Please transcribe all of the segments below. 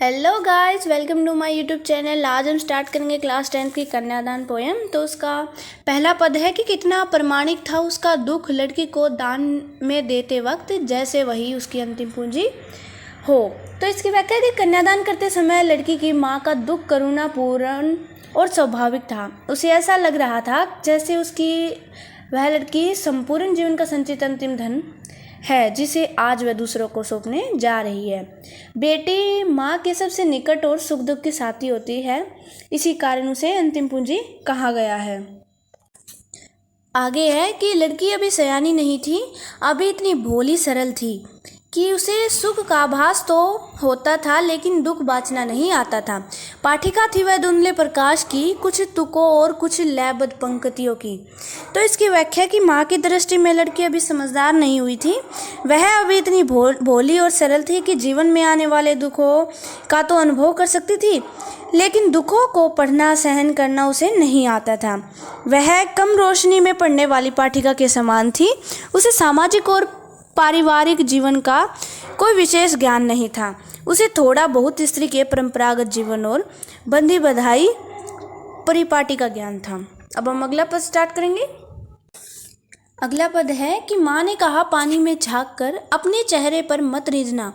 Hello guys, welcome to my YouTube channel. आज हम start करेंगे क्लास 10 की कन्यादान पोएम। तो उसका पहला पद है कि कितना प्रामाणिक था उसका दुख लड़की को दान में देते वक्त, जैसे वही उसकी अंतिम पूंजी हो। तो इसकी व्याख्या है कि कन्यादान करते समय लड़की की माँ का दुख करुणापूर्ण और स्वाभाविक था। उसे ऐसा लग रहा था जैसे वह लड़की संपूर्ण जीवन का संचित अंतिम धन है जिसे आज वह दूसरों को सौंपने जा रही है। बेटी माँ के सबसे निकट और सुख दुख की साथी होती है, इसी कारण उसे अंतिम पूंजी कहा गया है। आगे है कि लड़की अभी सयानी नहीं थी, अभी इतनी भोली सरल थी कि उसे सुख का आभास तो होता था लेकिन दुख बाँचना नहीं आता था। पाठिका थी वह धुंधले प्रकाश की, कुछ तुकों और कुछ लयबद्ध पंक्तियों की। तो इसकी व्याख्या कि माँ की दृष्टि में लड़की अभी समझदार नहीं हुई थी, वह अभी इतनी भोली और सरल थी कि जीवन में आने वाले दुखों का तो अनुभव कर सकती थी, लेकिन दुखों को पढ़ना सहन करना उसे नहीं आता था। वह कम रोशनी में पढ़ने वाली पाठिका के समान थी। उसे सामाजिक और पारिवारिक जीवन का कोई विशेष ज्ञान नहीं था। उसे थोड़ा बहुत स्त्री के परंपरागत जीवन और बंधी बधाई परिपाटी का ज्ञान था। अब हम अगला पद स्टार्ट करेंगे। अगला पद है कि माँ ने कहा, पानी में झाँक कर अपने चेहरे पर मत रीझना।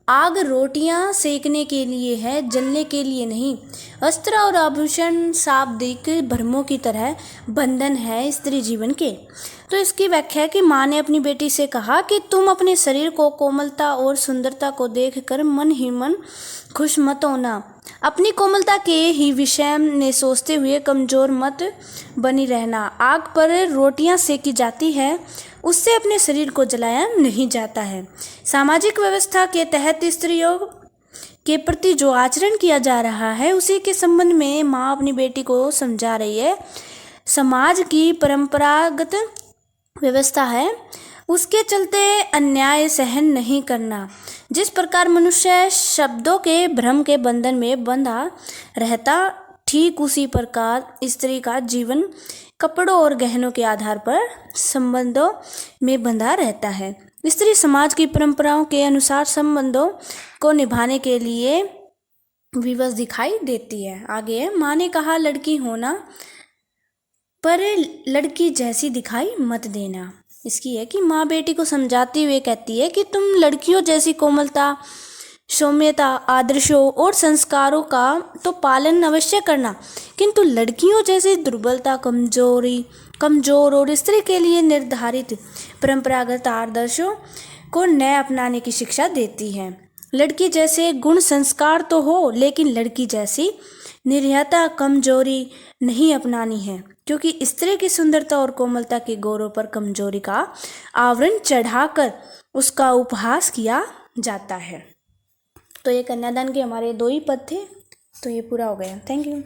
आग रोटियां सेकने के लिए है, जलने के लिए नहीं। अस्त्र और आभूषण शाब्दिक भ्रमों की तरह बंधन है स्त्री जीवन के। तो इसकी व्याख्या है कि माँ ने अपनी बेटी से कहा कि तुम अपने शरीर को कोमलता और सुंदरता को देखकर मन ही मन खुश मत होना। अपनी कोमलता के ही विषय में सोचते हुए कमजोर मत बनी रहना। आग पर रोटियां सेकी जाती है, उससे अपने शरीर को जलाया नहीं जाता है। सामाजिक व्यवस्था के तहत स्त्रियों के प्रति जो आचरण किया जा रहा है, उसी के संबंध में माँ अपनी बेटी को समझा रही है। समाज की परंपरागत व्यवस्था है, उसके चलते अन्याय सहन नहीं करना। जिस प्रकार मनुष्य शब्दों के भ्रम के बंधन में बंधा रहता, ठीक उसी प्रकार स्त्री का जीवन कपड़ों और गहनों के आधार पर संबंधों में बंधा रहता है। स्त्री समाज की परंपराओं के अनुसार संबंधों को निभाने के लिए विवश दिखाई देती है। आगे माँ ने कहा, लड़की होना पर लड़की जैसी दिखाई मत देना। इसकी है कि माँ बेटी को समझाते हुए कहती है कि तुम लड़कियों जैसी कोमलता, सौम्यता, आदर्शों और संस्कारों का तो पालन अवश्य करना, किंतु लड़कियों जैसी दुर्बलता, कमजोर और स्त्री के लिए निर्धारित परंपरागत आदर्शों को न अपनाने की शिक्षा देती है। लड़की जैसे गुण संस्कार तो हो, लेकिन लड़की जैसी निर्दयता, कमजोरी नहीं अपनानी है, क्योंकि स्त्री की सुंदरता और कोमलता के गौरव पर कमजोरी का आवरण चढ़ाकर उसका उपहास किया जाता है। तो ये कन्यादान के हमारे 2 ही पद थे। तो ये पूरा हो गया। Thank you.